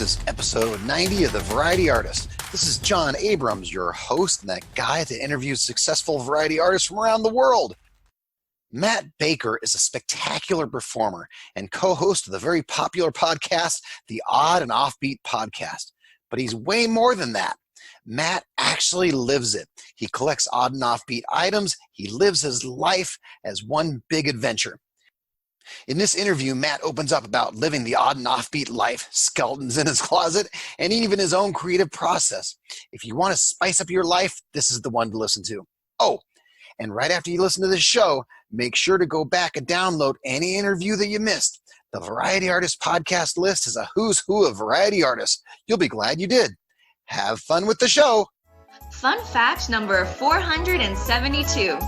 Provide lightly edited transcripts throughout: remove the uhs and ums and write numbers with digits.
is episode 90 of The Variety Artist. This is John Abrams, your host and that guy that interviews successful variety artists from around the world. Matt Baker is a spectacular performer and co-host of the very popular podcast, the Odd and Offbeat Podcast. But he's way more than that. Matt actually lives it. He collects odd and offbeat items. He lives his life as one big adventure. In this interview, Matt opens up about living the odd and offbeat life, skeletons in his closet, and even his own creative process. If you want to spice up your life, this is the one to listen to. Oh, and right after you listen to this show, make sure to go back and download any interview that you missed. The Variety Artist podcast list is a who's who of variety artists. You'll be glad you did. Have fun with the show. Fun fact number 472.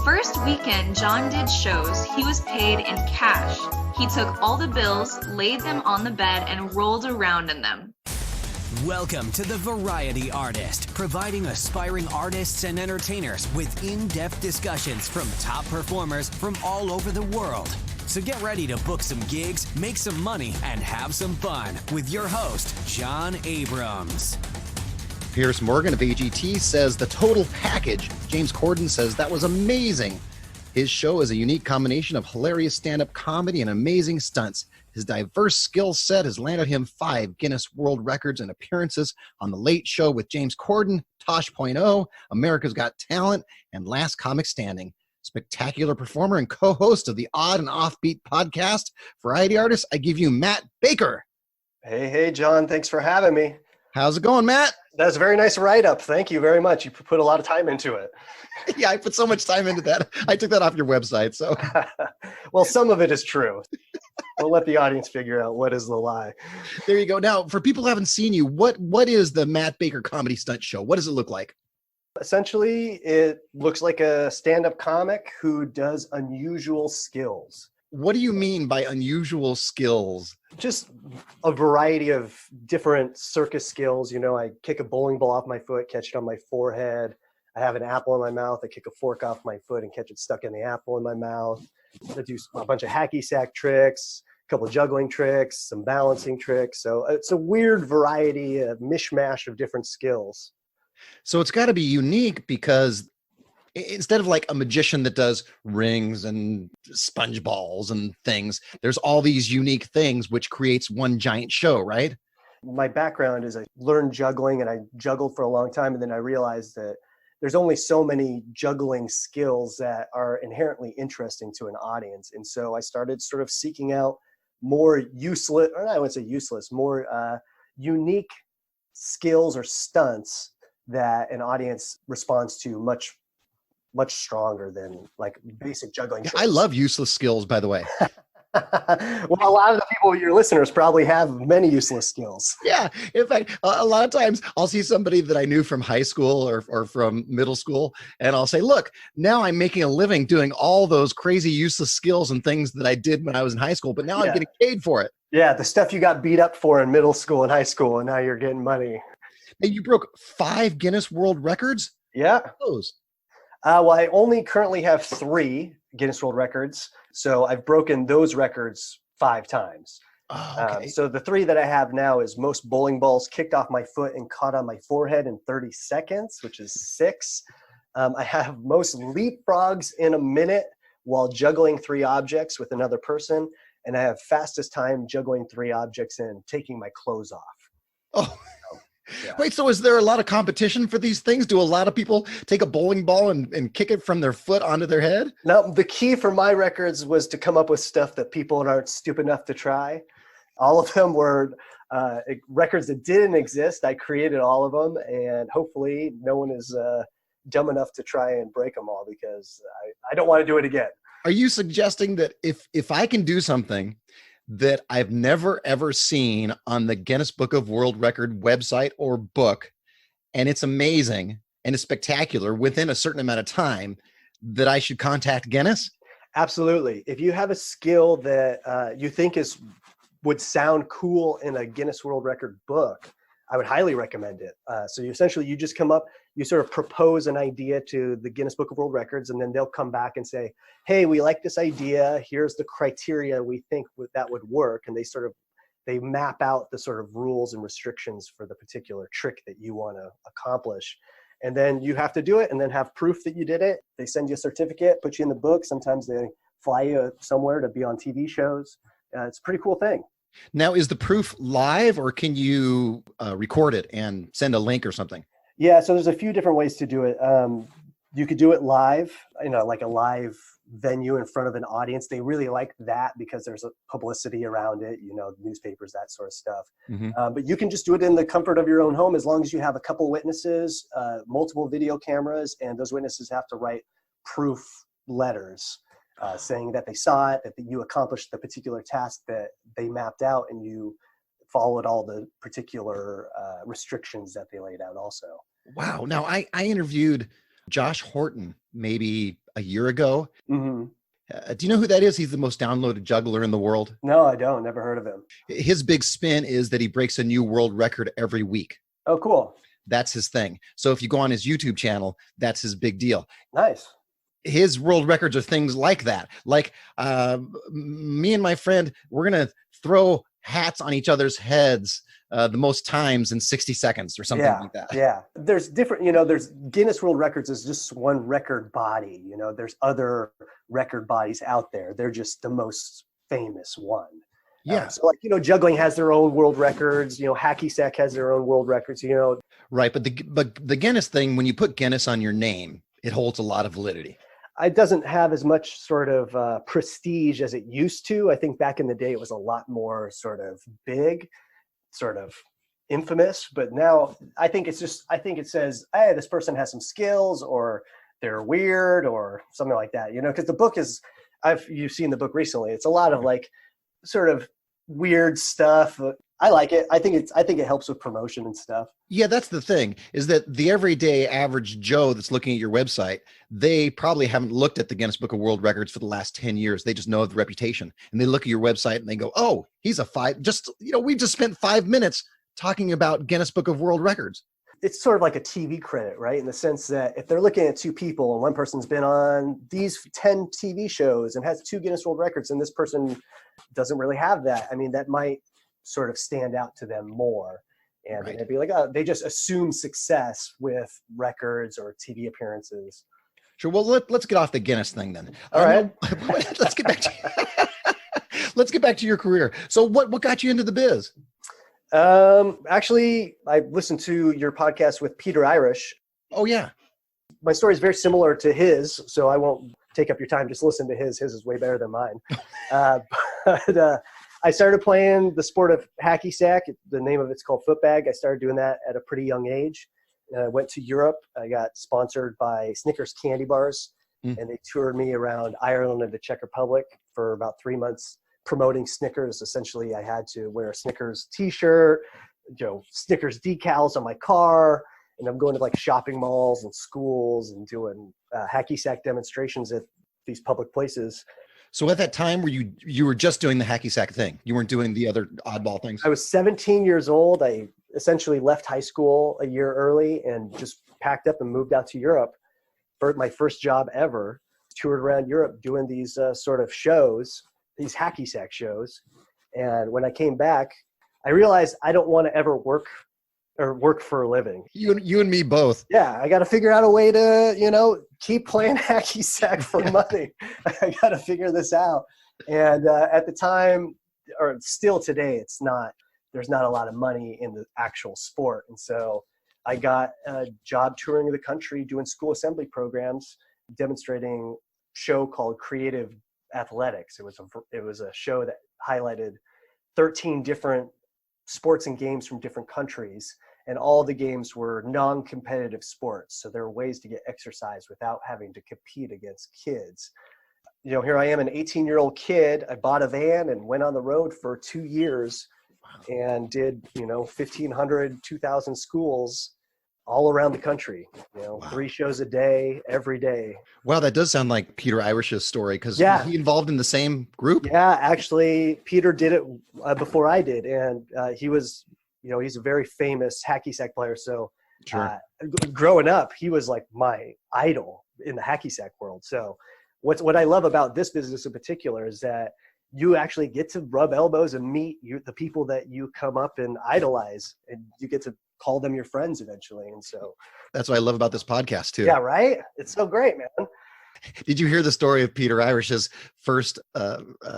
First weekend John did shows, he was paid in cash. He took all the bills, laid them on the bed, and rolled around in them. Welcome to The Variety Artist, providing aspiring artists and entertainers with in-depth discussions from top performers from all over the world. So get ready to book some gigs, make some money, and have some fun with your host, John Abrams. Piers Morgan of AGT says the total package. James Cordon says that was amazing. His show is a unique combination of hilarious stand-up comedy and amazing stunts. His diverse skill set has landed him 5 Guinness World Records and appearances on The Late Show with James Cordon, Tosh.0, America's Got Talent, and Last Comic Standing. Spectacular performer and co-host of the Odd and Offbeat Podcast. Variety artist, I give you Matt Baker. Hey, John. Thanks for having me. How's it going, Matt? That's a very nice write-up. Thank you very much. You put a lot of time into it. Yeah, I put so much time into that. I took that off your website. So, well, some of it is true. We'll let the audience figure out what is the lie. There you go. Now, for people who haven't seen you, what is the Matt Baker Comedy Stunt Show? What does it look like? Essentially, it looks like a stand-up comic who does unusual skills. What do you mean by unusual skills? Just a variety of different circus skills. You know, I kick a bowling ball off my foot, catch it on my forehead. I have an apple in my mouth. I kick a fork off my foot and catch it stuck in the apple in my mouth. I do a bunch of hacky sack tricks, a couple of juggling tricks, some balancing tricks. So it's a weird variety, a mishmash of different skills. So it's got to be unique because instead of like a magician that does rings and sponge balls and things, there's all these unique things which creates one giant show, right? My background is I learned juggling and I juggled for a long time. And then I realized that there's only so many juggling skills that are inherently interesting to an audience. And so I started sort of seeking out more useless, or I wouldn't say useless, more unique skills or stunts that an audience responds to much stronger than like basic juggling tricks. I love useless skills, by the way. Well, a lot of the people, your listeners, probably have many useless skills. Yeah. In fact, a lot of times I'll see somebody that I knew from high school or from middle school, and I'll say, look, now I'm making a living doing all those crazy useless skills and things that I did when I was in high school, but now I'm getting paid for it. Yeah, the stuff you got beat up for in middle school and high school, and now you're getting money. And you broke 5 Guinness World Records? Yeah. Those. Well, I only currently have 3 Guinness World Records. So I've broken those records 5 times. Oh, okay. So the 3 that I have now is most bowling balls kicked off my foot and caught on my forehead in 30 seconds, which is 6. I have most leapfrogs in a minute while juggling 3 objects with another person. And I have fastest time juggling 3 objects and taking my clothes off. Oh, yeah. Wait, so is there a lot of competition for these things? Do a lot of people take a bowling ball and kick it from their foot onto their head? No, the key for my records was to come up with stuff that people aren't stupid enough to try. All of them were records that didn't exist. I created all of them, and hopefully no one is dumb enough to try and break them all because I don't want to do it again. Are you suggesting that if I can do something that I've never, ever seen on the Guinness Book of World Record website or book, and it's amazing and it's spectacular within a certain amount of time, that I should contact Guinness? Absolutely. If you have a skill that you think would sound cool in a Guinness World Record book, I would highly recommend it. So you just come up, you sort of propose an idea to the Guinness Book of World Records, and then they'll come back and say, hey, we like this idea. Here's the criteria we think that would work. And they sort of they map out the sort of rules and restrictions for the particular trick that you want to accomplish. And then you have to do it and then have proof that you did it. They send you a certificate, put you in the book. Sometimes they fly you somewhere to be on TV shows. It's a pretty cool thing. Now, is the proof live, or can you record it and send a link or something? Yeah, so there's a few different ways to do it. You could do it live, like a live venue in front of an audience. They really like that because there's a publicity around it, newspapers, that sort of stuff. Mm-hmm. But you can just do it in the comfort of your own home as long as you have a couple witnesses, multiple video cameras, and those witnesses have to write proof letters saying that they saw it, that you accomplished the particular task that they mapped out, and you followed all the particular restrictions that they laid out also. Wow. Now, I interviewed Josh Horton maybe a year ago. Mm-hmm. Do you know who that is? He's the most downloaded juggler in the world. No, I don't. Never heard of him. His big spin is that he breaks a new world record every week. Oh, cool. That's his thing. So if you go on his YouTube channel, that's his big deal. Nice. His world records are things like that. Like me and my friend, we're going to throw hats on each other's heads the most times in 60 seconds or something like that. Yeah. There's different, there's Guinness World Records is just one record body. There's other record bodies out there. They're just the most famous one. Yeah. So juggling has their own world records, hacky sack has their own world records, Right. But the Guinness thing, when you put Guinness on your name, it holds a lot of validity. It doesn't have as much sort of prestige as it used to. I think back in the day, it was a lot more sort of big, sort of infamous. But now I think it says, hey, this person has some skills, or they're weird, or something like that, because the book is, you've seen the book recently. It's a lot of like sort of weird stuff. I like it. I think it helps with promotion and stuff. Yeah, that's the thing, is that the everyday average Joe that's looking at your website, they probably haven't looked at the Guinness Book of World Records for the last 10 years. They just know the reputation, and they look at your website and they go, oh, he's we just spent 5 minutes talking about Guinness Book of World Records. It's sort of like a TV credit, right? In the sense that if they're looking at two people and one person's been on these 10 TV shows and has 2 Guinness World Records, and this person doesn't really have that, I mean, that might sort of stand out to them more. And Right. they'd be like, oh, they just assume success with records or TV appearances. Sure. Well, let's get off the Guinness thing then. All right. Let's get back to let's get back to your career. So what got you into the biz? Actually, I listened to your podcast with Peter Irish. Oh yeah. My story is very similar to his, so I won't take up your time. Just listen to his. His is way better than mine. But I started playing the sport of hacky sack. The name of it's called footbag. I started doing that at a pretty young age. I went to Europe. I got sponsored by Snickers candy bars, and they toured me around Ireland and the Czech Republic for about 3 months promoting Snickers. Essentially, I had to wear a Snickers t-shirt, Snickers decals on my car, and I'm going to like shopping malls and schools and doing hacky sack demonstrations at these public places. So at that time, you were just doing the hacky sack thing? You weren't doing the other oddball things? I was 17 years old. I essentially left high school a year early and just packed up and moved out to Europe for my first job ever. Toured around Europe doing these sort of shows, these hacky sack shows. And when I came back, I realized I don't want to ever work for a living. You and me both. Yeah, I got to figure out a way to, keep playing hacky sack for money. I got to figure this out. And at the time, or still today, there's not a lot of money in the actual sport. And so I got a job touring the country doing school assembly programs, demonstrating a show called Creative Athletics. It was a show that highlighted 13 different sports and games from different countries, and all the games were non-competitive sports. So there are ways to get exercise without having to compete against kids. Here I am, an 18-year-old kid. I bought a van and went on the road for 2 years and did, 1,500, 2,000 schools all around the country, Wow. 3 shows a day, every day. Wow, that does sound like Peter Irish's story, because Yeah. he involved in the same group? Yeah, actually, Peter did it before I did. And he was, he's a very famous hacky sack player. So Sure. Growing up, he was like my idol in the hacky sack world. So what I love about this business in particular is that you actually get to rub elbows and meet the people that you come up and idolize, and you get to call them your friends eventually. And so that's what I love about this podcast too. Yeah, right? It's so great, man. Did you hear the story of Peter Irish's first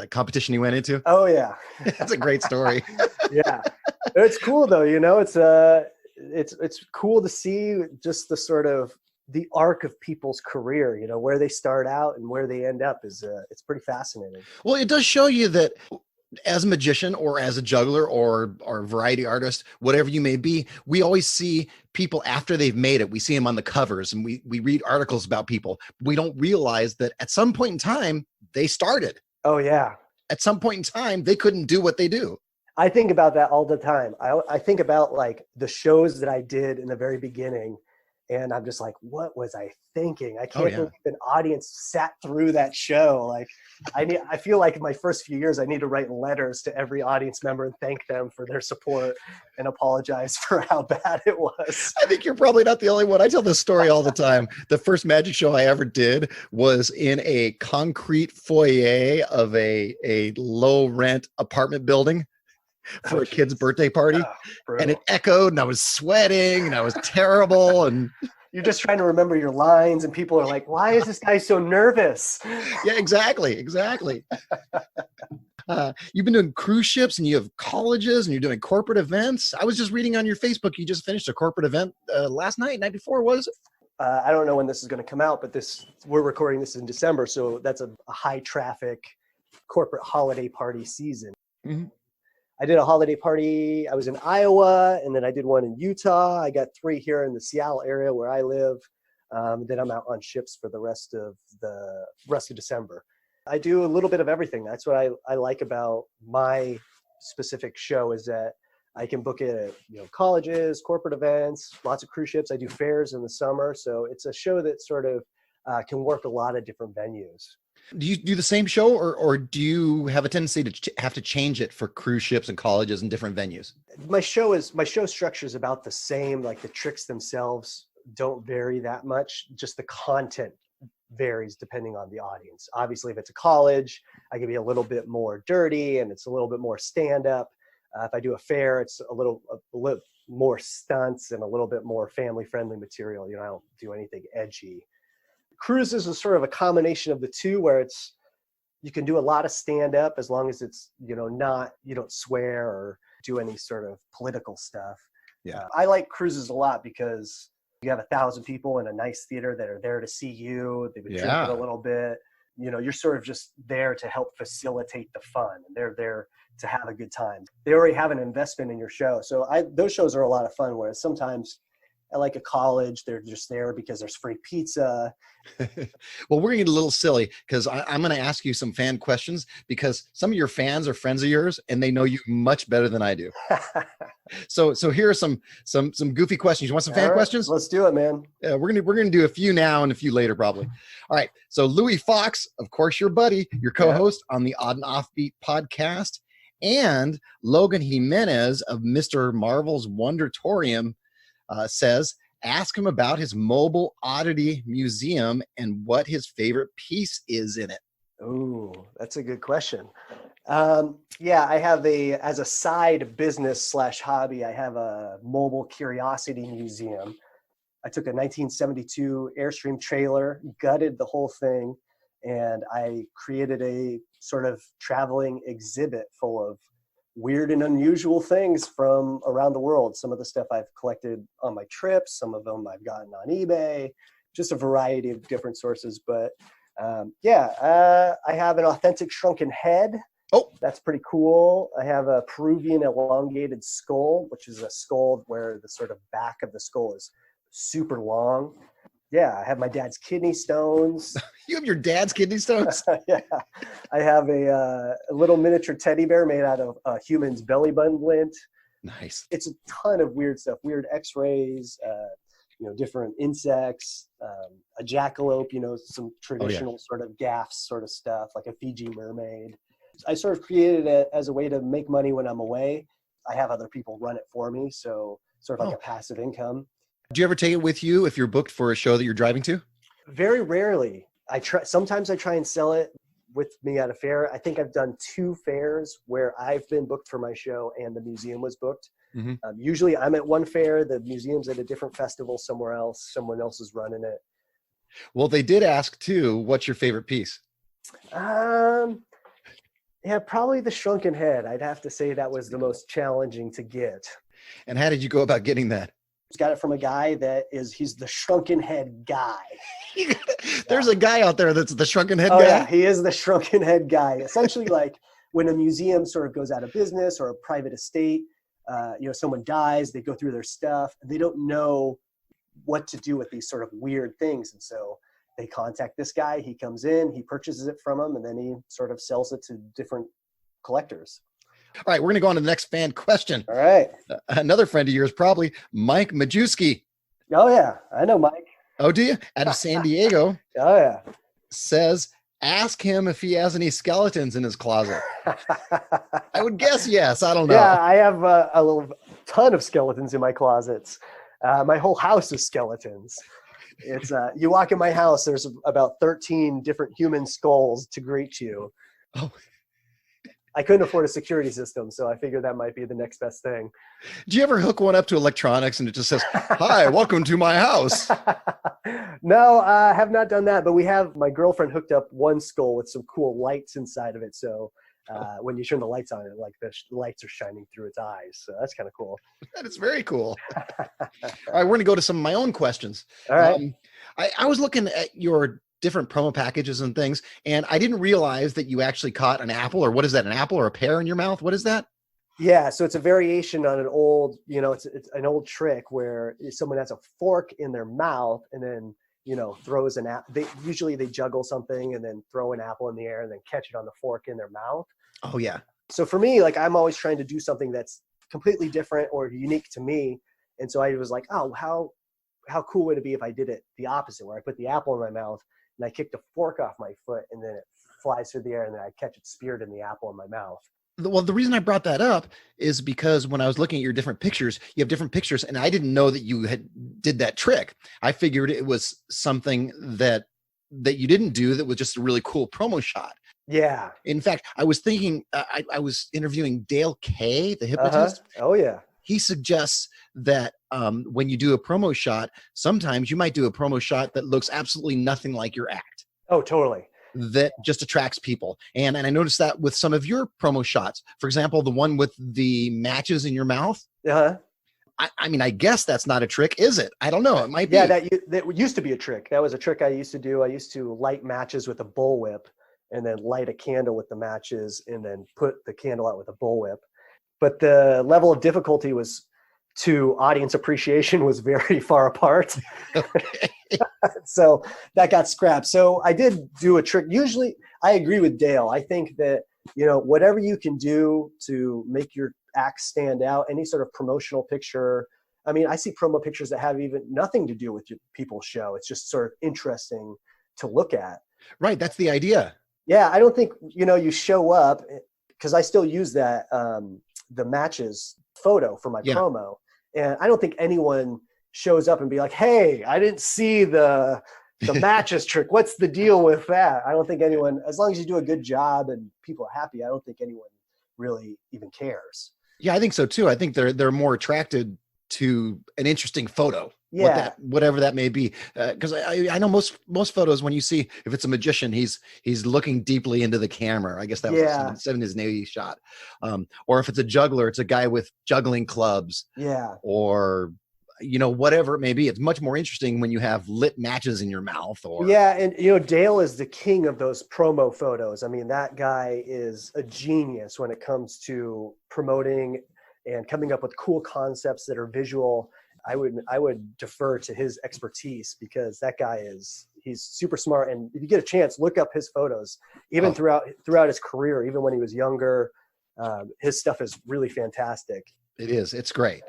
competition he went into? Oh yeah. That's a great story. Yeah. It's cool though, it's cool to see just the sort of the arc of people's career, where they start out and where they end up it's pretty fascinating. Well, it does show you that as a magician or as a juggler or variety artist, whatever you may be, we always see people after they've made it. We see them on the covers and we read articles about people. We don't realize that at some point in time, they started. Oh yeah. At some point in time, they couldn't do what they do. I think about that all the time. I think about like the shows that I did in the very beginning, and I'm just like, what was I thinking? I can't believe an audience sat through that show. Like I feel like in my first few years, I need to write letters to every audience member and thank them for their support and apologize for how bad it was. I think you're probably not the only one. I tell this story all the time. The first magic show I ever did was in a concrete foyer of a low rent apartment building for a kid's birthday party. And it echoed and I was sweating and I was terrible. And you're just trying to remember your lines and people are like, why is this guy so nervous? Yeah, exactly. You've been doing cruise ships and you have colleges and you're doing corporate events. I was just reading on your Facebook, you just finished a corporate event last night before, was it? I don't know when this is going to come out, but we're recording this in December. So that's a high traffic corporate holiday party season. Mm-hmm. I did a holiday party. I was in Iowa, and then I did one in Utah. I got 3 here in the Seattle area where I live. Then I'm out on ships for the rest of December. I do a little bit of everything. That's what I like about my specific show is that I can book it at colleges, corporate events, lots of cruise ships. I do fairs in the summer, so it's a show that sort of can work a lot of different venues. Do you do the same show or do you have a tendency to have to change it for cruise ships and colleges and different venues? My show structure is about the same. Like the tricks themselves don't vary that much. Just the content varies depending on the audience. Obviously, if it's a college, I can be a little bit more dirty and it's a little bit more stand up. If I do a fair, it's a little more stunts and a little bit more family friendly material. I don't do anything edgy. Cruises is sort of a combination of the two, where you can do a lot of stand up as long as it's you don't swear or do any sort of political stuff. Yeah, I like cruises a lot because you have 1,000 people in a nice theater that are there to see you. They've been drinking a little bit. You're sort of just there to help facilitate the fun, and they're there to have a good time. They already have an investment in your show, so those shows are a lot of fun. Whereas sometimes at like a college, they're just there because there's free pizza. Well, we're going to get a little silly because I'm going to ask you some fan questions because some of your fans are friends of yours and they know you much better than I do. So here are some goofy questions. You want some fan questions? Let's do it, man. Yeah, we're going to do a few now and a few later, probably. All right. So Louis Fox, of course, your buddy, your co-host on the Odd and Offbeat podcast, and Logan Jimenez of Mr. Marvel's Wondertorium says, ask him about his mobile oddity museum and what his favorite piece is in it. Oh, that's a good question. I have as a side business / hobby, I have a mobile curiosity museum. I took a 1972 Airstream trailer, gutted the whole thing, and I created a sort of traveling exhibit full of weird and unusual things from around the world. Some of the stuff I've collected on my trips, some of them I've gotten on eBay, just a variety of different sources. But I have an authentic shrunken head. Oh, that's pretty cool. I have a Peruvian elongated skull, which is a skull where the sort of back of the skull is super long. Yeah, I have my dad's kidney stones. You have your dad's kidney stones? Yeah. I have a little miniature teddy bear made out of a human's belly button lint. Nice. It's a ton of weird stuff, weird x-rays, different insects, a jackalope, some traditional sort of gaffs sort of stuff, like a Fiji mermaid. I sort of created it as a way to make money when I'm away. I have other people run it for me, so sort of like a passive income. Do you ever take it with you if you're booked for a show that you're driving to? Very rarely. Sometimes I try and sell it. with me at a fair. I think I've done 2 fairs where I've been booked for my show and the museum was booked. Mm-hmm. Usually I'm at one fair, the museum's at a different festival somewhere else. Someone else is running it. Well, they did ask too, what's your favorite piece? Yeah, probably the shrunken head. I'd have to say that was the most challenging to get. And how did you go about getting that? Got it from a guy he's the shrunken head guy. There's a guy out there that's the shrunken head guy. Yeah, he is the shrunken head guy. Essentially, like when a museum sort of goes out of business or a private estate, someone dies, they go through their stuff, they don't know what to do with these sort of weird things. And so they contact this guy, he comes in, he purchases it from them, and then he sort of sells it to different collectors. All right, we're going to go on to the next fan question. All right. Another friend of yours, probably Mike Majewski. Oh, yeah. I know Mike. Oh, do you? Out of San Diego. Oh, yeah. Says, ask him if he has any skeletons in his closet. I would guess yes. I don't know. Yeah, I have a little ton of skeletons in my closets. My whole house is skeletons. It's you walk in my house, there's about 13 different human skulls to greet you. Oh. I couldn't afford a security system, so I figured that might be the next best thing. Do you ever hook one up to electronics and it just says, hi, welcome to my house? No, I have not done that, but my girlfriend hooked up one skull with some cool lights inside of it. So when you turn the lights on, like the lights are shining through its eyes. So that's kind of cool. That is very cool. All right, we're going to go to some of my own questions. All right. I was looking at your different promo packages and things, and I didn't realize that you actually caught an apple, or what is that, an apple or a pear in your mouth? What is that? Yeah, so it's a variation on an old, it's an old trick where someone has a fork in their mouth and then, throws an apple. They juggle something and then throw an apple in the air and then catch it on the fork in their mouth. Oh, yeah. So for me, like I'm always trying to do something that's completely different or unique to me. And so I was like, oh, how cool would it be if I did it the opposite, where I put the apple in my mouth and I kicked a fork off my foot and then it flies through the air and then I catch it speared in the apple in my mouth. Well, the reason I brought that up is because when I was looking at your different pictures, you have different pictures, and I didn't know that you did that trick. I figured it was something that you didn't do, that was just a really cool promo shot. Yeah. In fact, I was thinking, I was interviewing Dale Kay, the hypnotist. Oh, yeah. He suggests that when you do a promo shot, sometimes you might do a promo shot that looks absolutely nothing like your act. Oh, totally. That just attracts people. And I noticed that with some of your promo shots. For example, the one with the matches in your mouth. Uh-huh. I mean, I guess that's not a trick, is it? I don't know. It might be. Yeah, that used to be a trick. That was a trick I used to do. I used to light matches with a bullwhip and then light a candle with the matches and then put the candle out with a bullwhip. But the level of difficulty to audience appreciation was very far apart. Okay. So that got scrapped. So I did do a trick. Usually I agree with Dale. I think that, whatever you can do to make your act stand out, any sort of promotional picture. I mean, I see promo pictures that have even nothing to do with your people's show. It's just sort of interesting to look at. Right. That's the idea. Yeah. I don't think, you show up, because I still use that, the matches photo for my promo. And I don't think anyone shows up and be like, hey, I didn't see the matches trick. What's the deal with that? I don't think anyone, as long as you do a good job and people are happy, I don't think anyone really even cares. Yeah, I think so too. I think they're more attracted to an interesting photo. Yeah. Whatever that may be. Because I know most photos, when you see, if it's a magician, he's looking deeply into the camera. I guess that was a 70s Navy shot. Or if it's a juggler, it's a guy with juggling clubs. Yeah. Or whatever it may be. It's much more interesting when you have lit matches in your mouth. Yeah, and Dale is the king of those promo photos. I mean, that guy is a genius when it comes to promoting and coming up with cool concepts that are visual. I would defer to his expertise, because that guy he's super smart. And if you get a chance, look up his photos, even throughout his career, even when he was younger. His stuff is really fantastic. It is. It's great.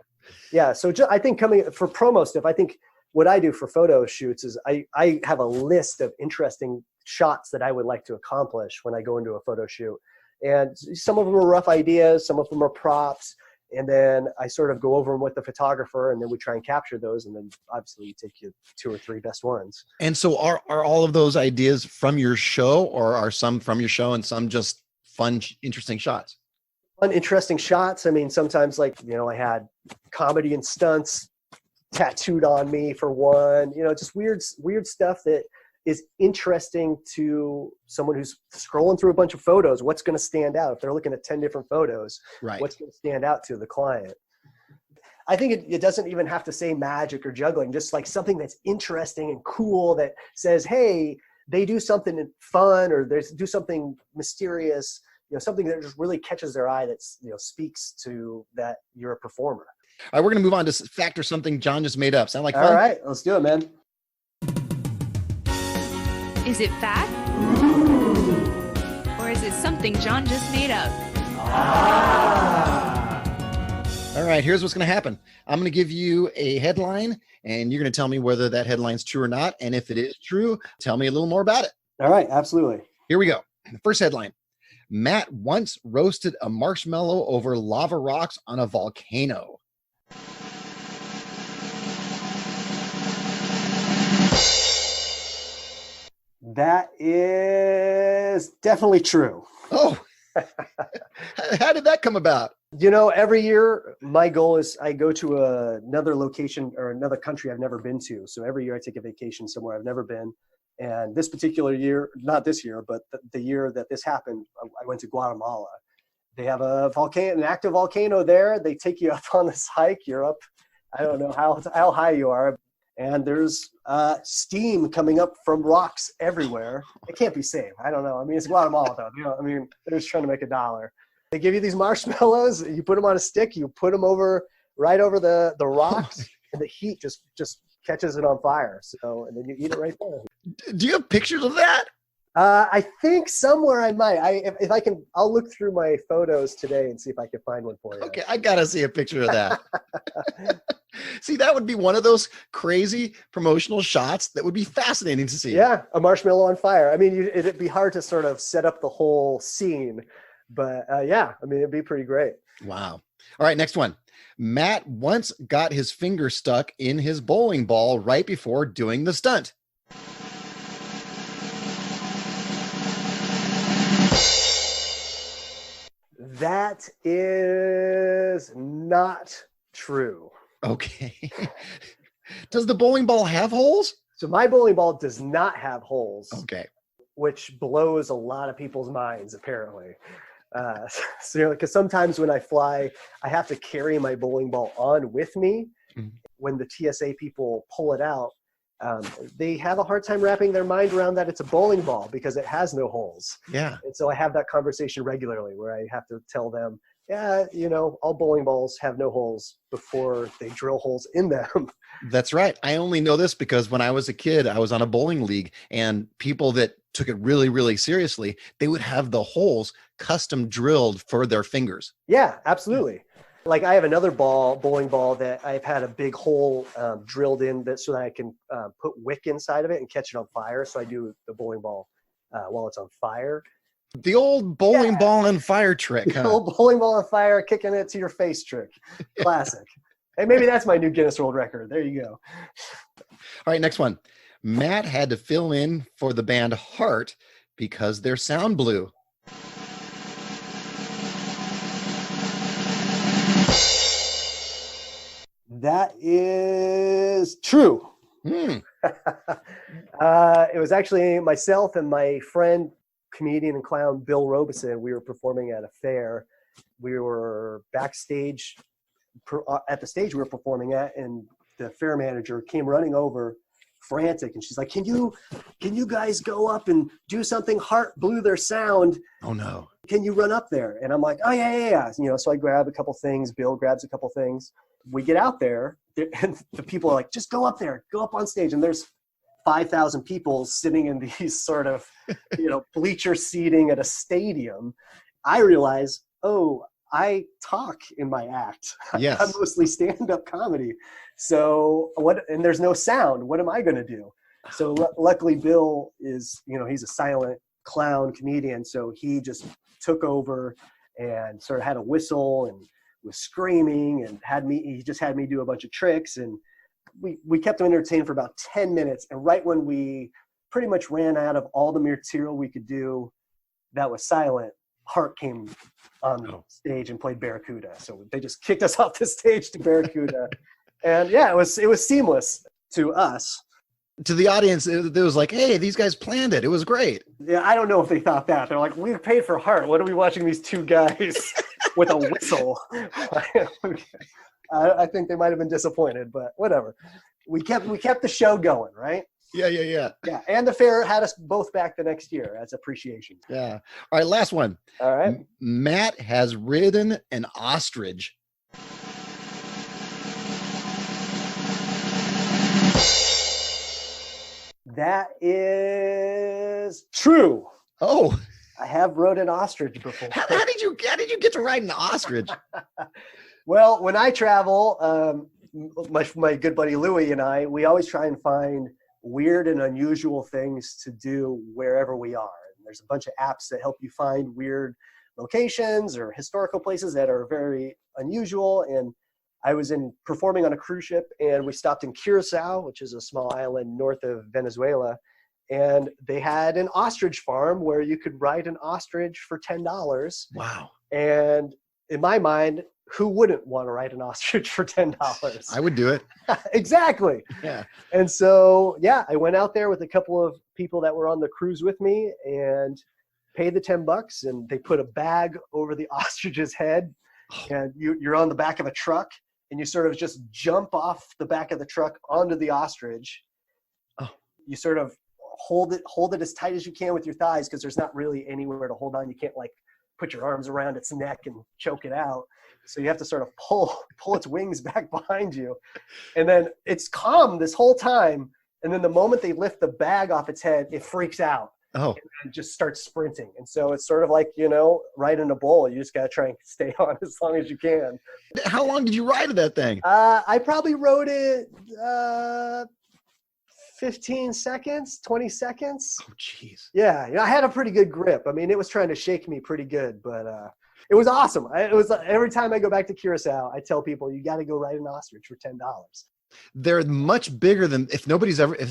Yeah. So I think coming for promo stuff, I think what I do for photo shoots is I have a list of interesting shots that I would like to accomplish when I go into a photo shoot. And some of them are rough ideas. Some of them are props. And then I sort of go over them with the photographer, and then we try and capture those. And then obviously you take your 2 or 3 best ones. And so are all of those ideas from your show, or are some from your show and some just fun, interesting shots? Fun, interesting shots. I mean, sometimes I had comedy and stunts tattooed on me for one, just weird stuff that is interesting to someone who's scrolling through a bunch of photos. What's going to stand out if they're looking at 10 different photos? Right. What's going to stand out to the client? I think it doesn't even have to say magic or juggling, just like something that's interesting and cool that says, hey, they do something fun, or they do something mysterious, something that just really catches their eye, that's, speaks to that you're a performer. All right, we're going to move on to fact or something John just made up. Sound like fun? All right, let's do it, man. Is it fact? Or is it something John just made up? All right, here's what's going to happen. I'm going to give you a headline, and you're going to tell me whether that headline's true or not. And if it is true, tell me a little more about it. All right, absolutely. Here we go. The first headline: Matt once roasted a marshmallow over lava rocks on a volcano. That is definitely true. Oh, how did that come about? Every year my goal is I go to another location or another country I've never been to. So every year I take a vacation somewhere I've never been. And this particular year, not this year, but the year that this happened, I went to Guatemala. They have a volcano, an active volcano there. They take you up on this hike. You're up, I don't know how high you are. And there's steam coming up from rocks everywhere. It can't be safe. I don't know. I mean, it's Guatemala, though. They're just trying to make $1. They give you these marshmallows. You put them on a stick. You put them right over the rocks, and the heat just catches it on fire. So, and then you eat it right there. Do you have pictures of that? I think somewhere I might. If I can, I'll look through my photos today and see if I can find one for you. Okay, I gotta see a picture of that. See, that would be one of those crazy promotional shots that would be fascinating to see. Yeah, a marshmallow on fire. I mean, it'd be hard to sort of set up the whole scene, but it'd be pretty great. Wow. All right, next one. Matt once got his finger stuck in his bowling ball right before doing the stunt. That is not true. Okay. Does the bowling ball have holes? So my bowling ball does not have holes. Okay. Which blows a lot of people's minds, apparently. Because sometimes when I fly, I have to carry my bowling ball on with me. Mm-hmm. When the TSA people pull it out, they have a hard time wrapping their mind around that it's a bowling ball because it has no holes. Yeah. And so I have that conversation regularly where I have to tell them, all bowling balls have no holes before they drill holes in them. That's right. I only know this because when I was a kid, I was on a bowling league, and people that took it really, really seriously, they would have the holes custom drilled for their fingers. Yeah, absolutely. Like I have another bowling ball that I've had a big hole drilled in so that I can put wick inside of it and catch it on fire. So I do the bowling ball while it's on fire. The old bowling ball on fire trick. The old bowling ball on fire, kicking it to your face trick. Classic. Hey, maybe that's my new Guinness World Record. There you go. All right, next one. Matt had to fill in for the band Heart because their sound blew. That is true. It was actually myself and my friend, comedian and clown Bill Robeson. We were performing at a fair. We were backstage at the stage we were performing at, and the fair manager came running over frantic, and she's like, can you guys go up and do something? Heart blew their sound. Oh no. Can you run up there? And I'm like, oh yeah. So I grab a couple things. Bill grabs a couple things. We get out there, and the people are like, just go up there, go up on stage. And there's 5,000 people sitting in these sort of, bleacher seating at a stadium. I realize, I talk in my act. Yes. I'm mostly stand-up comedy. So and there's no sound. What am I going to do? So luckily Bill is, he's a silent clown comedian. So he just took over and sort of had a whistle, and was screaming and he just had me do a bunch of tricks. And we kept him entertained for about 10 minutes. And right when we pretty much ran out of all the material we could do that was silent, Hart came on stage and played Barracuda. So they just kicked us off the stage to Barracuda. And yeah, it was seamless to us. To the audience, it was like, hey, these guys planned it. It was great. Yeah, I don't know if they thought that. They're like, we paid for Hart. What are we watching these two guys with a whistle? I think they might have been disappointed, but whatever. We kept the show going, right? Yeah. Yeah, and the fair had us both back the next year as appreciation. Yeah. All right, last one. All right. Matt has ridden an ostrich. That is true. Oh, I have rode an ostrich before. how did you get to ride an ostrich? Well, when I travel, my good buddy Louie and we always try and find weird and unusual things to do wherever we are. And there's a bunch of apps that help you find weird locations or historical places that are very unusual. And I was performing on a cruise ship, and we stopped in Curacao, which is a small island north of Venezuela. And they had an ostrich farm where you could ride an ostrich for $10. Wow. And in my mind, who wouldn't want to ride an ostrich for $10? I would do it. Exactly. Yeah. And so, yeah, I went out there with a couple of people that were on the cruise with me and paid the $10, and they put a bag over the ostrich's head, and you're on the back of a truck, and you sort of just jump off the back of the truck onto the ostrich. Oh. You sort of hold it as tight as you can with your thighs, because there's not really anywhere to hold on. You can't like put your arms around its neck and choke it out. So you have to sort of pull its wings back behind you. And then it's calm this whole time. And then the moment they lift the bag off its head, it freaks out. Oh. And just starts sprinting. And so it's sort of like, riding a bull. You just got to try and stay on as long as you can. How long did you ride that thing? I probably rode it 15 seconds, 20 seconds. Oh, jeez. Yeah, I had a pretty good grip. I mean, it was trying to shake me pretty good, but it was awesome. It was every time I go back to Curacao, I tell people, you got to go ride an ostrich for $10. They're much bigger than if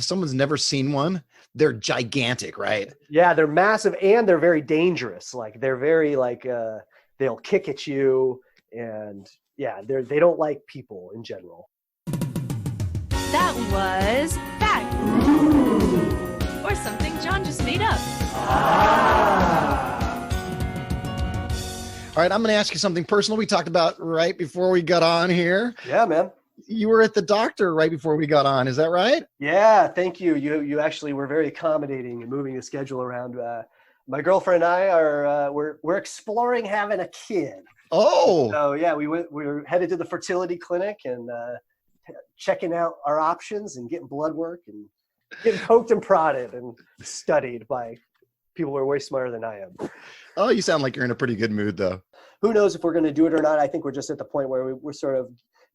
someone's never seen one, they're gigantic, right? Yeah, they're massive, and they're very dangerous. Like they're very they'll kick at you, and yeah, they don't like people in general. That was fact. Or something John just made up. All right, I'm going to ask you something personal we talked about right before we got on here. Yeah, man. You were at the doctor right before we got on. Is that right? Yeah, thank you. You actually were very accommodating and moving the schedule around. My girlfriend and I are we're exploring having a kid. Oh. So yeah, we were headed to the fertility clinic and checking out our options and getting blood work and getting poked and prodded and studied by people who are way smarter than I am. Oh, you sound like you're in a pretty good mood, though. Who knows if we're going to do it or not? I think we're just at the point where we're sort of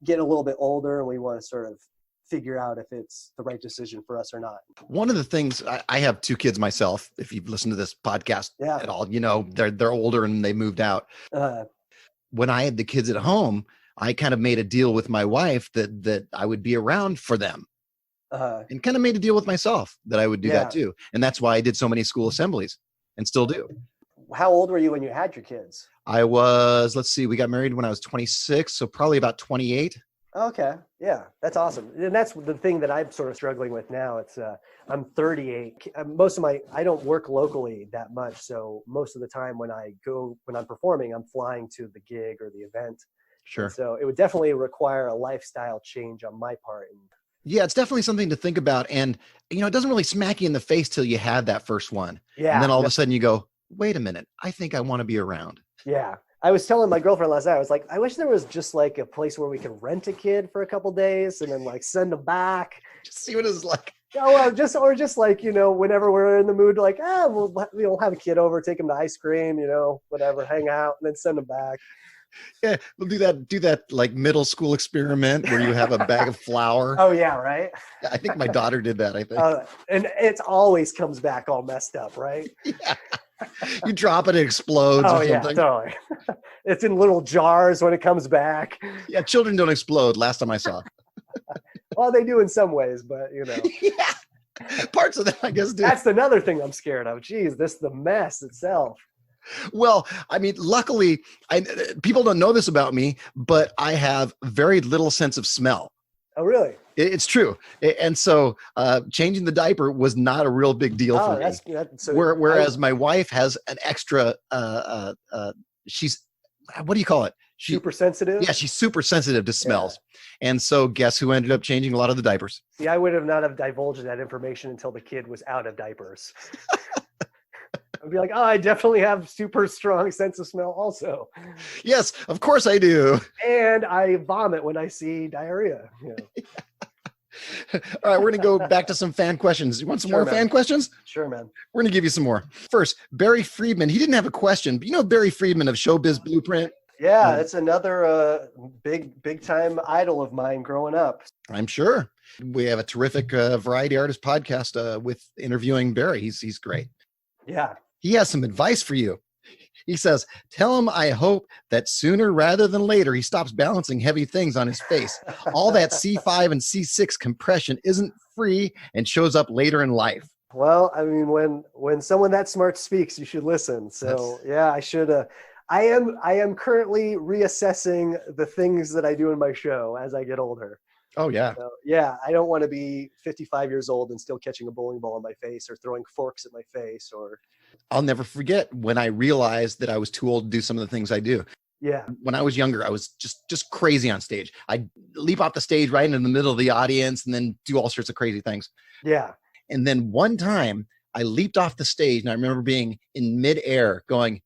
getting a little bit older, and we want to sort of figure out if it's the right decision for us or not. One of the things, I have 2 kids myself. If you've listened to this podcast at all, they're older and they moved out. When I had the kids at home, I kind of made a deal with my wife that I would be around for them, and kind of made a deal with myself that I would do that too. And that's why I did so many school assemblies and still do. How old were you when you had your kids? I was, we got married when I was 26. So probably about 28. Okay. Yeah. That's awesome. And that's the thing that I'm sort of struggling with now. It's, I'm 38. I don't work locally that much. So most of the time when I'm performing, I'm flying to the gig or the event. Sure. And so it would definitely require a lifestyle change on my part. Yeah, it's definitely something to think about. And, it doesn't really smack you in the face till you have that first one. Yeah. And then all of a sudden you go, wait a minute, I think I want to be around. Yeah. I was telling my girlfriend last night, I was like, I wish there was just like a place where we could rent a kid for a couple days and then like send them back. Just see what it's like. Oh, well, just like, whenever we're in the mood, like, we'll have a kid over, take them to ice cream, whatever, hang out, and then send them back. Yeah, we'll do that like middle school experiment where you have a bag of flour. Oh yeah, right. I think my daughter did that, I think. And it always comes back all messed up, right? Yeah. You drop it, it explodes or yeah, something. totally. It's in little jars when it comes back. Yeah, children don't explode. Last time I saw. Well, they do in some ways, but Yeah, parts of that, I guess, do. That's another thing I'm scared of. Geez, the mess itself. Well, I mean, luckily, people don't know this about me, but I have very little sense of smell. Oh, really? It's true. And so changing the diaper was not a real big deal for me. Whereas my wife has an extra, she's, what do you call it? Super sensitive? Yeah, she's super sensitive to smells. Yeah. And so guess who ended up changing a lot of the diapers? See, I would have not have divulged that information until the kid was out of diapers. I'd be like, I definitely have super strong sense of smell also. Yes, of course I do. And I vomit when I see diarrhea. All right, we're going to go back to some fan questions. You want some more fan questions? Sure, man. We're going to give you some more. First, Barry Friedman. He didn't have a question, but you know Barry Friedman of Showbiz Blueprint? Yeah, it's another big time idol of mine growing up. I'm sure. We have a terrific variety artist podcast with interviewing Barry. He's great. Yeah. He has some advice for you. He says, tell him I hope that sooner rather than later he stops balancing heavy things on his face. All that C5 and C6 compression isn't free and shows up later in life. Well, I mean, when someone that smart speaks, you should listen. So yeah, I should. I am currently reassessing the things that I do in my show as I get older. Oh, yeah. So, yeah, I don't want to be 55 years old and still catching a bowling ball in my face or throwing forks at my face. Or I'll never forget when I realized that I was too old to do some of the things I do. Yeah. When I was younger, I was just crazy on stage. I'd leap off the stage right into the middle of the audience and then do all sorts of crazy things. Yeah. And then one time I leaped off the stage and I remember being in midair going,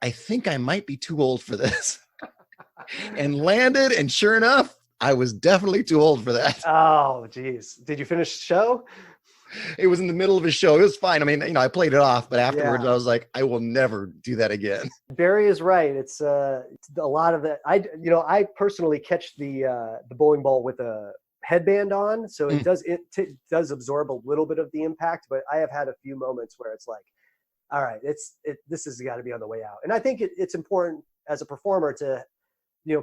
I think I might be too old for this. And landed, and sure enough, I was definitely too old for that. Oh, geez. Did you finish the show? It was in the middle of a show. It was fine. I mean, I played it off, but afterwards I was like, I will never do that again. Barry is right. It's a lot of that. I personally catch the bowling ball with a headband on, so it does absorb a little bit of the impact. But I have had a few moments where it's like, all right, this has got to be on the way out. And I think it's important as a performer to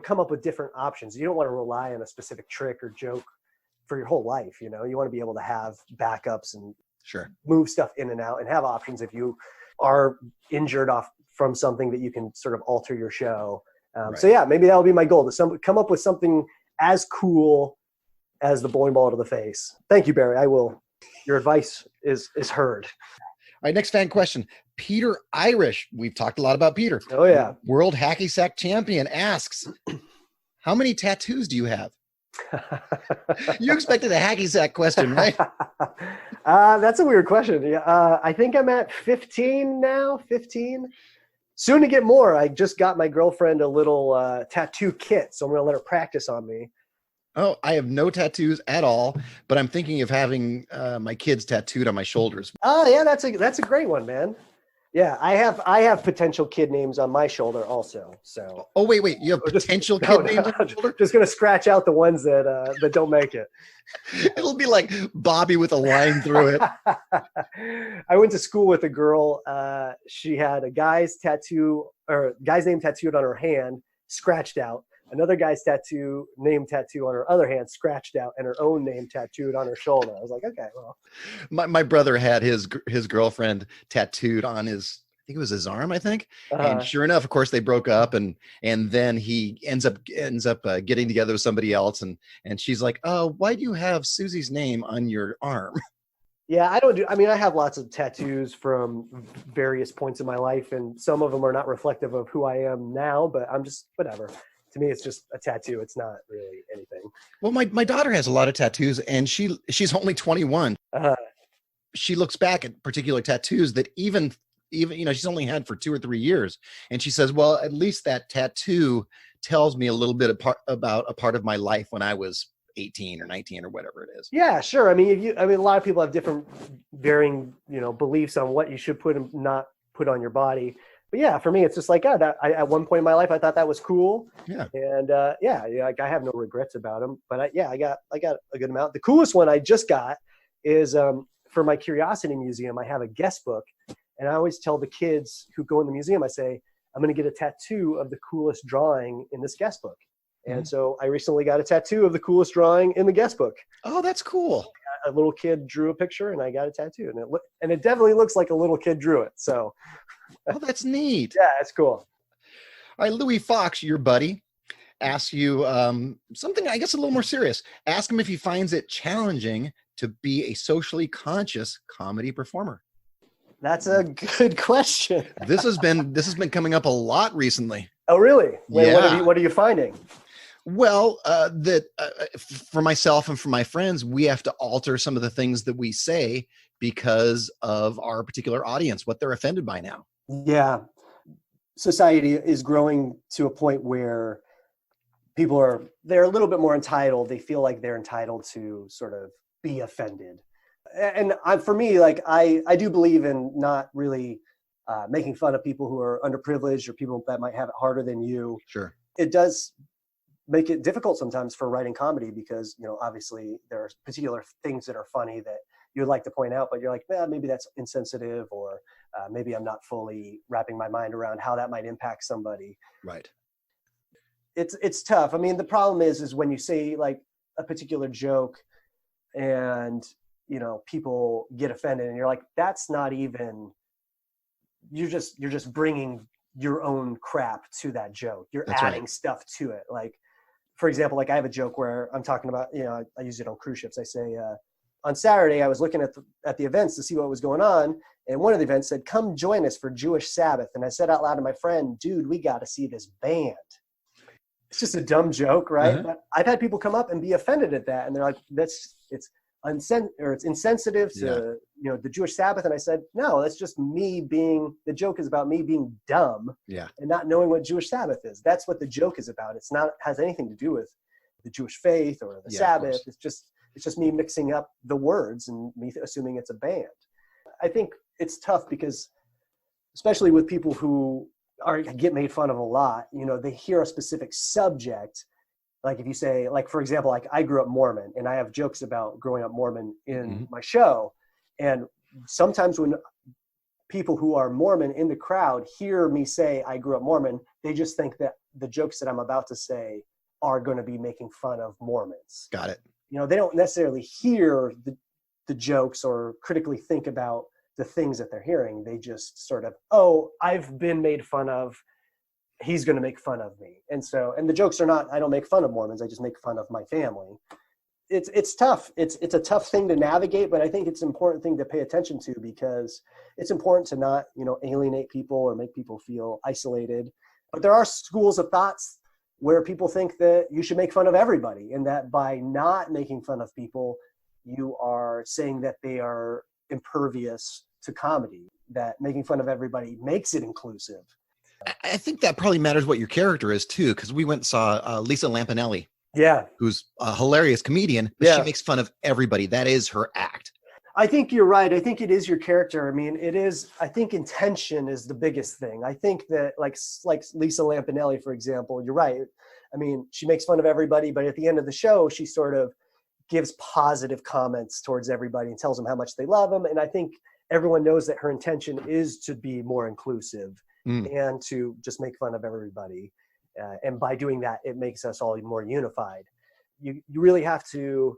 come up with different options. You don't want to rely on a specific trick or joke for your whole life. You want to be able to have backups and move stuff in and out and have options if you are injured off from something that you can sort of alter your show. So yeah, maybe that'll be my goal, to come up with something as cool as the bowling ball to the face. Thank you, Barry. I will. Your advice is heard. All right, next fan question. Peter Irish. We've talked a lot about Peter. Oh, yeah. World Hacky Sack champion asks, how many tattoos do you have? You expected a hacky sack question, right? That's a weird question. I think I'm at 15 now, 15. Soon to get more. I just got my girlfriend a little tattoo kit, so I'm going to let her practice on me. Oh, I have no tattoos at all, but I'm thinking of having my kids tattooed on my shoulders. Oh, yeah, that's a great one, man. Yeah, I have potential kid names on my shoulder also. So. Oh, wait, you have potential kid names on your shoulder? Just gonna scratch out the ones that don't make it. It'll be like Bobby with a line through it. I went to school with a girl. She had a guy's name tattooed on her hand, scratched out. Another guy's name tattoo on her other hand, scratched out, and her own name tattooed on her shoulder. I was like, okay, well. My brother had his girlfriend tattooed on his, I think it was his arm, I think. And sure enough, of course, they broke up, and then he ends up getting together with somebody else, and she's like, oh, why do you have Susie's name on your arm? Yeah, I have lots of tattoos from various points in my life, and some of them are not reflective of who I am now, but I'm just, whatever. To me, it's just a tattoo. It's not really anything. Well, my daughter has a lot of tattoos, and she's only 21. She looks back at particular tattoos that even she's only had for 2 or 3 years, and she says, well, at least that tattoo tells me a little bit about a part of my life when I was 18 or 19 or whatever it is. Yeah, sure. I mean, a lot of people have different varying beliefs on what you should put and not put on your body. But yeah, for me, it's just like, at one point in my life, I thought that was cool. Yeah. And like, I have no regrets about them. But I got a good amount. The coolest one I just got is for my Curiosity Museum, I have a guest book, and I always tell the kids who go in the museum, I say, I'm going to get a tattoo of the coolest drawing in this guest book. And so I recently got a tattoo of the coolest drawing in the guest book. Oh, that's cool. A little kid drew a picture and I got a tattoo, and it definitely looks like a little kid drew it. So, oh, that's neat. Yeah, it's cool. All right, Louis Fox, your buddy, asks you something, I guess, a little more serious. Ask him if he finds it challenging to be a socially conscious comedy performer. That's a good question. This has been coming up a lot recently. Oh, really? Wait, Yeah. What are you finding? Well, for myself and for my friends, we have to alter some of the things that we say because of our particular audience, what they're offended by now. Yeah. Society is growing to a point where they're a little bit more entitled. They feel like they're entitled to sort of be offended. And for me, like, I do believe in not really making fun of people who are underprivileged or people that might have it harder than you. Sure. It does make it difficult sometimes for writing comedy because, obviously there are particular things that are funny that you'd like to point out, but you're like, maybe that's insensitive, or maybe I'm not fully wrapping my mind around how that might impact somebody. Right. It's tough. I mean, the problem is when you say like a particular joke and, people get offended and you're like, that's not even, you're just bringing your own crap to that joke. You're That's adding right. stuff to it. Like, for example, like I have a joke where I'm talking about, I use it on cruise ships. I say, on Saturday, I was looking at the events to see what was going on. And one of the events said, come join us for Jewish Sabbath. And I said out loud to my friend, dude, we got to see this band. It's just a dumb joke, right? Uh-huh. But I've had people come up and be offended at that. And they're like, it's insensitive to, the Jewish Sabbath. And I said, no, that's just the joke is about me being dumb and not knowing what Jewish Sabbath is. That's what the joke is about. It's not has anything to do with the Jewish faith or the Sabbath. It's just me mixing up the words and me assuming it's a band. I think it's tough because, especially with people who get made fun of a lot, they hear a specific subject. Like if you say, like, for example, like I grew up Mormon and I have jokes about growing up Mormon in my show. And sometimes when people who are Mormon in the crowd hear me say I grew up Mormon, they just think that the jokes that I'm about to say are going to be making fun of Mormons. Got it. They don't necessarily hear the jokes or critically think about the things that they're hearing. They just sort of, oh, I've been made fun of. He's going to make fun of me. And the jokes are not, I don't make fun of Mormons. I just make fun of my family. It's tough. It's a tough thing to navigate, but I think it's an important thing to pay attention to because it's important to not, alienate people or make people feel isolated. But there are schools of thoughts where people think that you should make fun of everybody, and that by not making fun of people, you are saying that they are impervious to comedy, that making fun of everybody makes it inclusive. I think that probably matters what your character is too, because we went and saw Lisa Lampanelli, who's a hilarious comedian, but she makes fun of everybody. That is her act. I think you're right. I think it is your character. I mean, I think intention is the biggest thing. I think that like Lisa Lampanelli, for example, you're right. I mean, she makes fun of everybody, but at the end of the show, she sort of gives positive comments towards everybody and tells them how much they love them. And I think everyone knows that her intention is to be more inclusive and to just make fun of everybody. And by doing that, it makes us all more unified. You really have to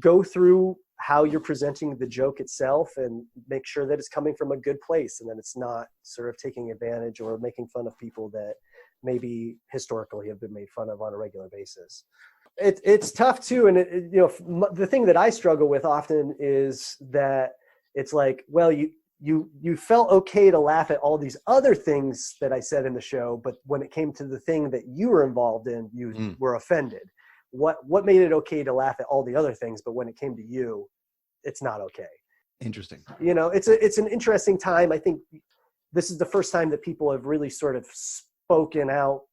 go through how you're presenting the joke itself and make sure that it's coming from a good place and that it's not sort of taking advantage or making fun of people that maybe historically have been made fun of on a regular basis. It's tough too. And the thing that I struggle with often is that it's like, well, you felt okay to laugh at all these other things that I said in the show, but when it came to the thing that you were involved in, you were offended. What made it okay to laugh at all the other things, but when it came to you, it's not okay. Interesting. It's an interesting time. I think this is the first time that people have really sort of spoken out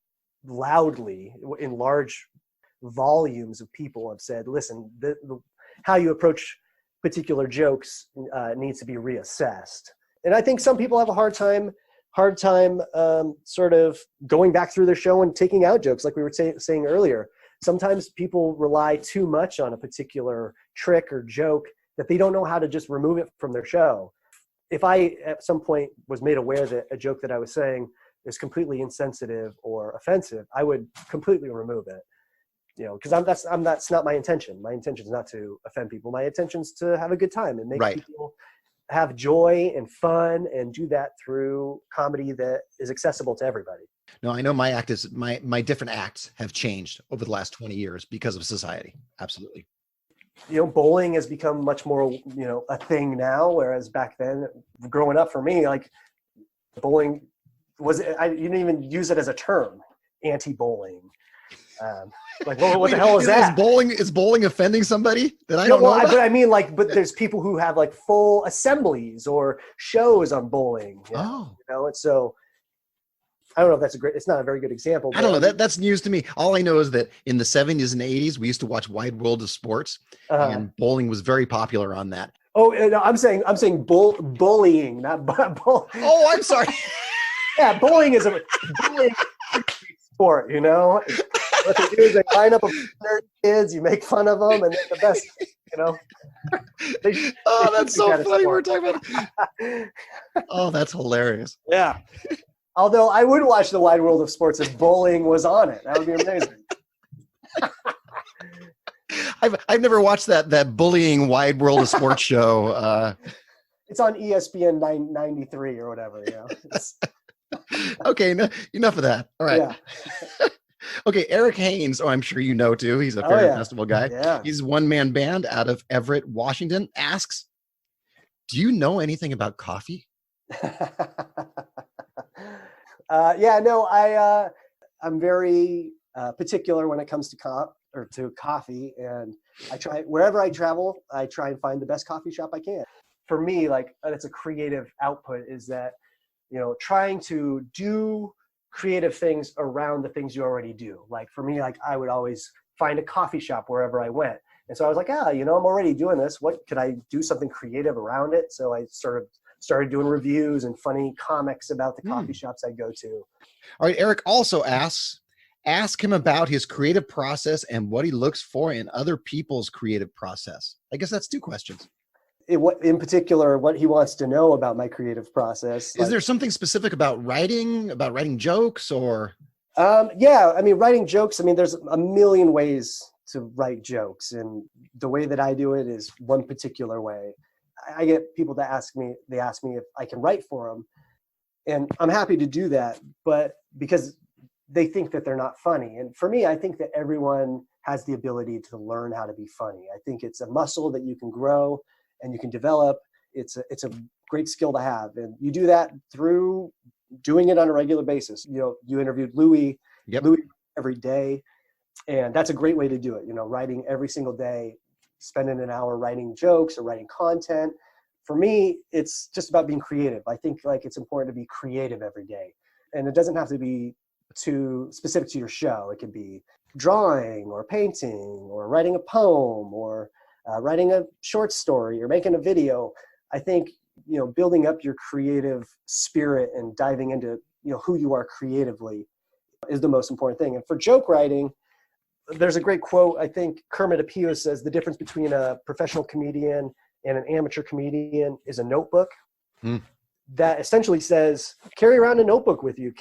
loudly in large volumes of people have said, listen, how you approach particular jokes needs to be reassessed. And I think some people have a hard time sort of going back through their show and taking out jokes, like we were saying earlier. Sometimes people rely too much on a particular trick or joke that they don't know how to just remove it from their show. If I at some point was made aware that a joke that I was saying is completely insensitive or offensive, I would completely remove it. Because that's not my intention. My intention is not to offend people. My intention is to have a good time and make people have joy and fun, and do that through comedy that is accessible to everybody. No, I know my different acts have changed over the last 20 years because of society. Absolutely. Bowling has become much more, a thing now, whereas back then, growing up for me, like bowling you didn't even use it as a term, anti-bowling. Like, what the hell is that? Is bowling offending somebody that I don't know about? But I mean, but there's people who have like full assemblies or shows on bowling. And so I don't know if it's not a very good example. I don't know. That's news to me. All I know is that in the 70s and 80s, we used to watch Wide World of Sports, and bowling was very popular on that. Oh, no, I'm saying bullying, not bull. Oh, I'm sorry. Yeah, bowling is a sport, What they do is they line up a nerd kids, you make fun of them, and they're the best, That's so funny. We're talking about. Oh, that's hilarious. Yeah. Although I would watch the Wide World of Sports if bowling was on it. That would be amazing. I've never watched that bullying Wide World of Sports show. It's on ESPN 93 or whatever. Okay, enough of that. All right. Yeah. Okay, Eric Haynes, I'm sure you know too. He's a Fair Festival guy. Yeah. He's a one-man band out of Everett, Washington. Asks, do you know anything about coffee? I'm very particular when it comes to coffee, and I try wherever I travel, I try and find the best coffee shop I can. For me, it's a creative output is that, trying to do creative things around the things you already do. Like for me, I would always find a coffee shop wherever I went. And so I was like, I'm already doing this. What could I do something creative around it? So I sort of started doing reviews and funny comics about the coffee shops I go to. All right. Eric also ask him about his creative process and what he looks for in other people's creative process. I guess that's two questions. In particular, what he wants to know about my creative process. Is there something specific about writing jokes or? Writing jokes, there's a million ways to write jokes, and the way that I do it is one particular way. I get people that ask me if I can write for them, and I'm happy to do that, but because they think that they're not funny. And for me, I think that everyone has the ability to learn how to be funny. I think it's a muscle that you can grow and you can develop. It's a great skill to have. And you do that through doing it on a regular basis. You interviewed Louis every day, and that's a great way to do it. Writing every single day, spending an hour writing jokes or writing content. For me, it's just about being creative. I think it's important to be creative every day. And it doesn't have to be too specific to your show. It could be drawing or painting or writing a poem or writing a short story or making a video. I think, building up your creative spirit and diving into, who you are creatively is the most important thing. And for joke writing, there's a great quote. I think Kermit Apio says the difference between a professional comedian and an amateur comedian is a notebook. That essentially says, carry around a notebook with you.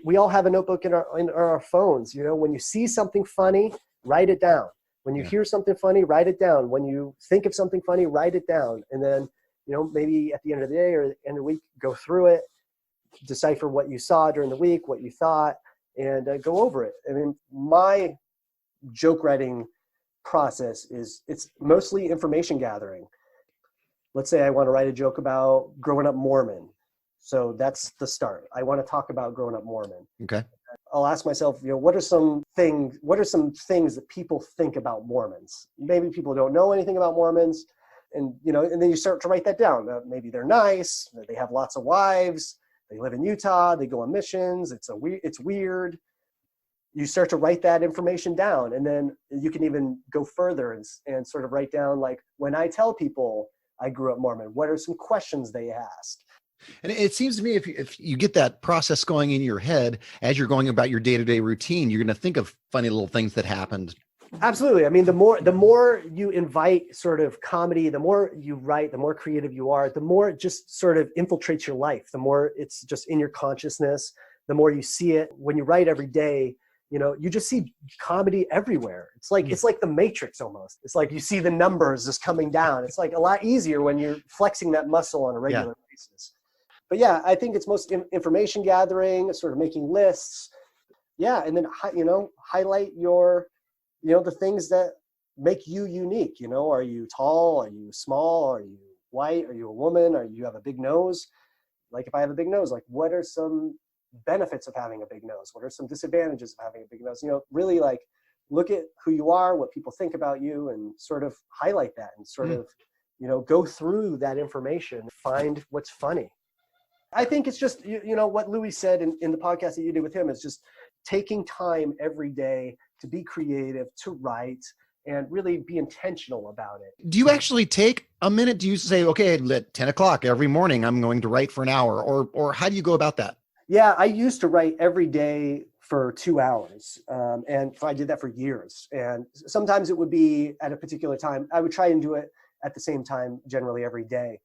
We all have a notebook in our phones. When you see something funny, write it down. When you hear something funny, write it down. When you think of something funny, write it down. And then, maybe at the end of the day or the end of the week, go through it, decipher what you saw during the week, what you thought, and go over it. My joke writing process it's mostly information gathering. Let's say I want to write a joke about growing up Mormon. So that's the start. I want to talk about growing up Mormon. Okay. I'll ask myself, what are some things that people think about Mormons? Maybe people don't know anything about Mormons. And, and then you start to write that down. Maybe they're nice. They have lots of wives. They live in Utah. They go on missions. It's weird. You start to write that information down. And then you can even go further and sort of write down, when I tell people I grew up Mormon, what are some questions they ask? And it seems to me if you get that process going in your head as you're going about your day-to-day routine, you're going to think of funny little things that happened Absolutely. I mean, the more you invite sort of comedy, the more you write, the more creative you are, the more it just sort of infiltrates your life, the more it's just in your consciousness, the more you see it. When you write every day, you just see comedy everywhere. It's like the Matrix almost. It's like you see the numbers just coming down. It's like a lot easier when you're flexing that muscle on a regular basis. But yeah, I think it's most information gathering, sort of making lists. Yeah, and then highlight your the things that make you unique. Are you tall? Are you small? Are you white? Are you a woman? Are you have a big nose? Like if I have a big nose, like what are some benefits of having a big nose? What are some disadvantages of having a big nose? Really like look at who you are, what people think about you, and sort of highlight that and sort of, go through that information, find what's funny. I think it's just, what Louis said in the podcast that you did with him is just taking time every day to be creative, to write, and really be intentional about it. Do you actually take a minute? Do you say, okay, at 10 o'clock every morning, I'm going to write for an hour, or how do you go about that? Yeah, I used to write every day for 2 hours. And I did that for years. And sometimes it would be at a particular time. I would try and do it at the same time, generally every day.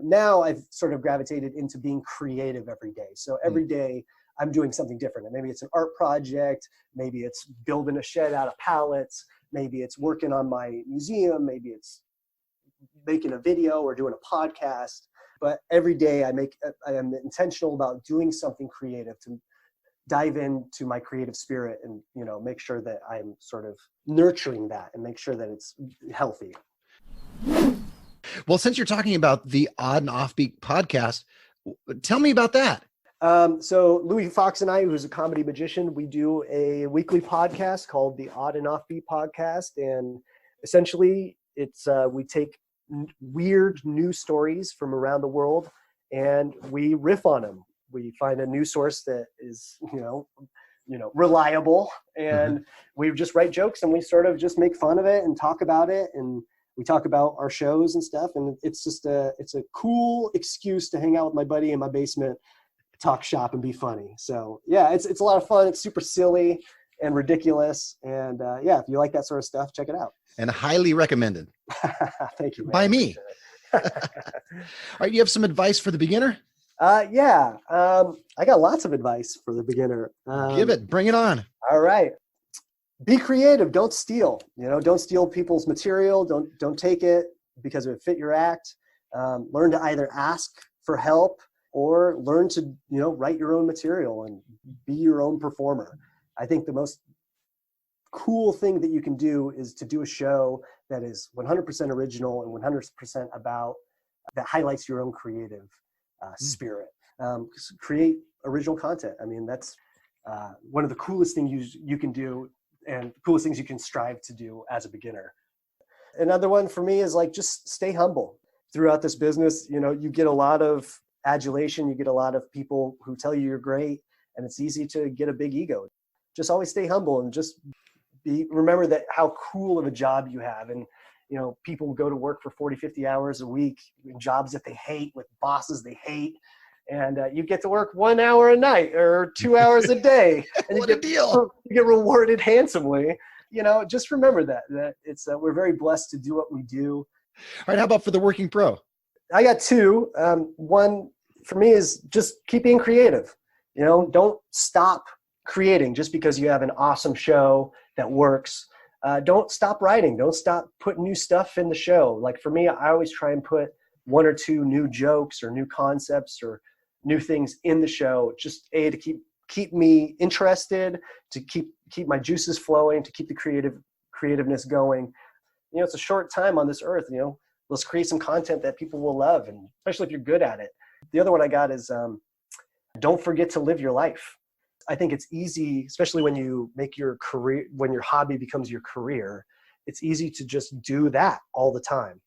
Now I've sort of gravitated into being creative every day. So every day I'm doing something different. And maybe it's an art project. Maybe it's building a shed out of pallets. Maybe it's working on my museum. Maybe it's making a video or doing a podcast. But every day I am intentional about doing something creative to dive into my creative spirit and, make sure that I'm sort of nurturing that and make sure that it's healthy. Well, since you're talking about the Odd and Offbeat podcast, tell me about that. So Louis Fox and I, who's a comedy magician, we do a weekly podcast called the Odd and Offbeat Podcast. And essentially it's, we take weird news stories from around the world and we riff on them. We find a news source that is, reliable, and we just write jokes and we sort of just make fun of it and talk about it. And we talk about our shows and stuff. And it's just it's a cool excuse to hang out with my buddy in my basement, talk shop and be funny. So yeah, it's a lot of fun. It's super silly and ridiculous. And if you like that sort of stuff, check it out. And highly recommended. Thank you, man. By me. All right. You have some advice for the beginner? I got lots of advice for the beginner. Give it, bring it on. All right. Be creative. Don't steal. Don't steal people's material. Don't take it because it fit your act. Learn to either ask for help or learn to, write your own material and be your own performer. I think the most cool thing that you can do is to do a show that is 100% original and 100% about that highlights your own creative spirit. Create original content. I mean, that's one of the coolest things you can do and coolest things you can strive to do as a beginner. Another one for me is like, just stay humble throughout this business. You get a lot of adulation. You get a lot of people who tell you you're great, and it's easy to get a big ego. Just always stay humble and just remember that how cool of a job you have. And, people go to work for 40, 50 hours a week in jobs that they hate with bosses they hate. And you get to work 1 hour a night or 2 hours a day. And What a deal. You get rewarded handsomely. Just remember that it's we're very blessed to do what we do. All right. How about for the working pro? I got two. One for me is just keep being creative. Don't stop creating just because you have an awesome show that works. Don't stop writing. Don't stop putting new stuff in the show. Like for me, I always try and put one or two new jokes or new concepts or new things in the show, just to keep me interested, to keep my juices flowing, to keep the creativeness going. It's a short time on this earth. Let's create some content that people will love, and especially if you're good at it. The other one I got is don't forget to live your life. I think it's easy, especially when you make your career, when your hobby becomes your career, it's easy to just do that all the time.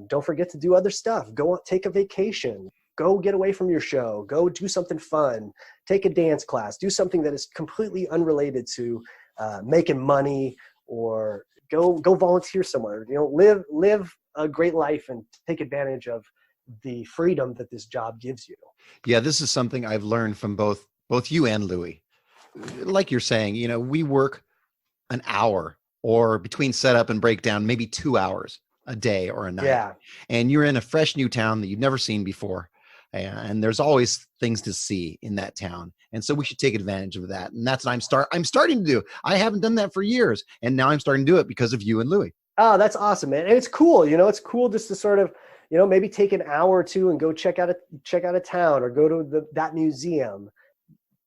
Don't forget to do other stuff. Go take a vacation. Go get away from your show. Go do something fun. Take a dance class. Do something that is completely unrelated to making money, or go volunteer somewhere. Live a great life and take advantage of the freedom that this job gives you. Yeah, this is something I've learned from both you and Louis. Like you're saying, we work an hour or between setup and breakdown, maybe 2 hours a day or a night. Yeah. And you're in a fresh new town that you've never seen before. And there's always things to see in that town. And so we should take advantage of that. And that's what I'm starting to do. I haven't done that for years. And now I'm starting to do it because of you and Louie. Oh, that's awesome, man. And it's cool. It's cool just to sort of, maybe take an hour or two and go check out a town or go to that museum.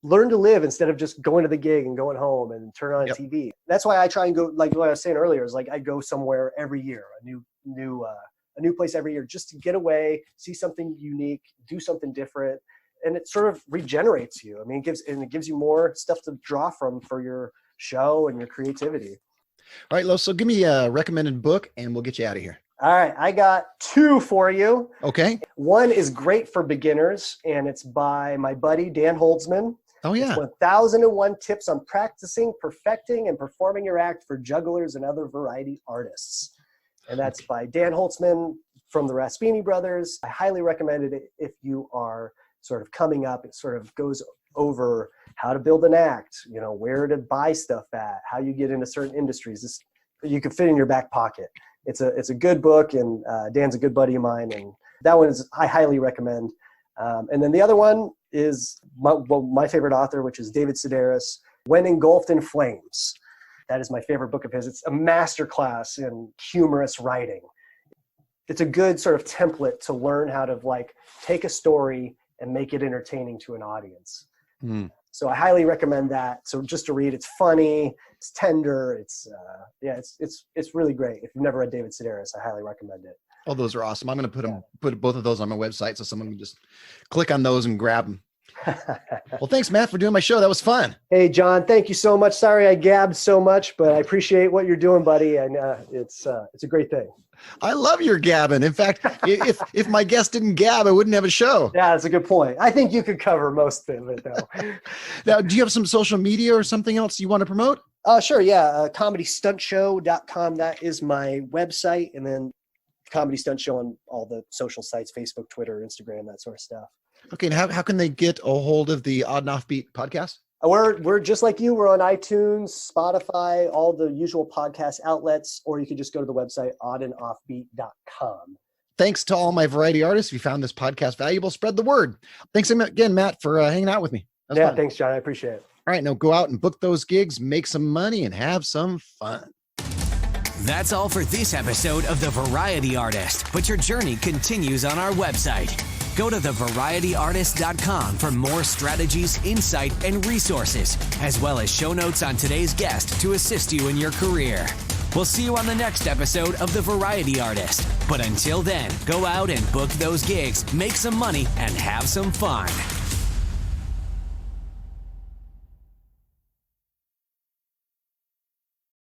Learn to live instead of just going to the gig and going home and turn on TV. That's why I try and go, like what I was saying earlier, is like I go somewhere every year, a new place every year, just to get away, see something unique, do something different, and it sort of regenerates you. I mean, it gives you more stuff to draw from for your show and your creativity. All right, Lo, so give me a recommended book and we'll get you out of here. All right, I got 2 for you. Okay. One is great for beginners, and it's by my buddy Dan Holtzman. Oh, yeah. It's 1001 Tips on Practicing, Perfecting, and Performing Your Act for Jugglers and Other Variety Artists. And that's by Dan Holtzman from the Raspini Brothers. I highly recommend it if you are sort of coming up. It sort of goes over how to build an act, where to buy stuff at, how you get into certain industries. You can fit in your back pocket. It's a good book, and Dan's a good buddy of mine, and that one I highly recommend. And then the other one is my favorite author, which is David Sedaris, When Engulfed in Flames. That is my favorite book of his. It's a masterclass in humorous writing. It's a good sort of template to learn how to take a story and make it entertaining to an audience. So I highly recommend that. So just to read, it's funny, it's tender, it's really great. If you've never read David Sedaris, I highly recommend it. Oh, those are awesome. I'm going to put both of those on my website so someone can just click on those and grab them. Well, thanks, Matt, for doing my show. That was fun. Hey, John, thank you so much. Sorry I gabbed so much, but I appreciate what you're doing, buddy. And it's a great thing. I love your gabbing. In fact, if my guest didn't gab, I wouldn't have a show. Yeah, that's a good point. I think you could cover most of it, though. Now, do you have some social media or something else you want to promote? Sure, yeah. ComedyStuntShow.com. That is my website. And then Comedy Stunt Show on all the social sites, Facebook, Twitter, Instagram, that sort of stuff. Okay, and how can they get a hold of the Odd and Offbeat podcast? We're just like you. We're on iTunes, Spotify, all the usual podcast outlets, or you can just go to the website, oddandoffbeat.com. Thanks to all my variety artists. If you found this podcast valuable, spread the word. Thanks again, Matt, for hanging out with me. Yeah, fun. Thanks, John. I appreciate it. All right, now go out and book those gigs, make some money, and have some fun. That's all for this episode of The Variety Artist, but your journey continues on our website. Go to thevarietyartist.com for more strategies, insight, and resources, as well as show notes on today's guest to assist you in your career. We'll see you on the next episode of The Variety Artist. But until then, go out and book those gigs, make some money, and have some fun.